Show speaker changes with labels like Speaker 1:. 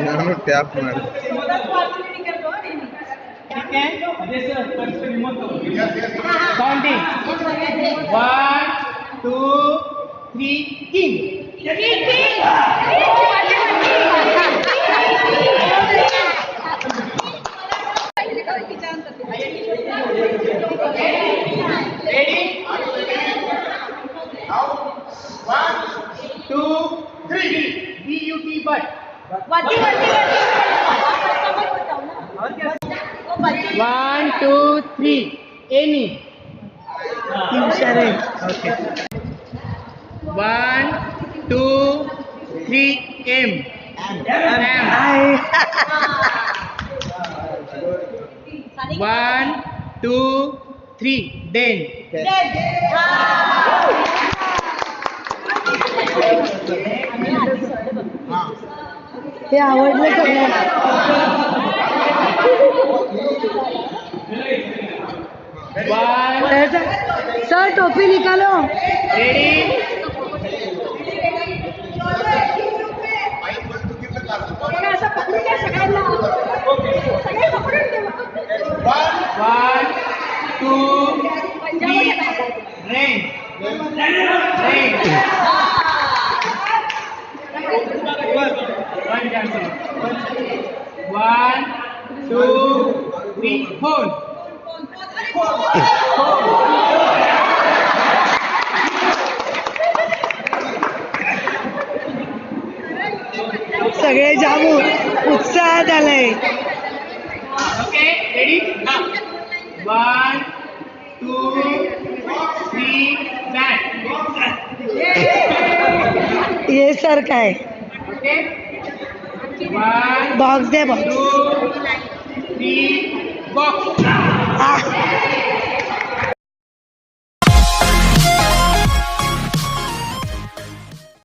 Speaker 1: ನಾನು ಟ್ಯಾಪ್ ಮಾಡಿ
Speaker 2: Counting. 1, 2, 3, king. Ready? Now, 1, 2, 3. B-U-T but. 1, 2, 3. Any. Okay. 1, 2, 3. M. M. 1, 2, 3. Then.
Speaker 3: हे आवडलं सगळ्यांना. सर टोपी निकालो.
Speaker 2: Ready? One, two, three. Rain. Rain. One cancel. 1, 2, 3. Phone.
Speaker 3: सगळे जाम उत्साहात आलंय.
Speaker 2: Okay, ready? Now. 1, 2, 3, bat.
Speaker 3: हे सर काय
Speaker 2: Okay? 1,
Speaker 3: बॉक्स दे बॉक्स.
Speaker 2: 2, 3, box.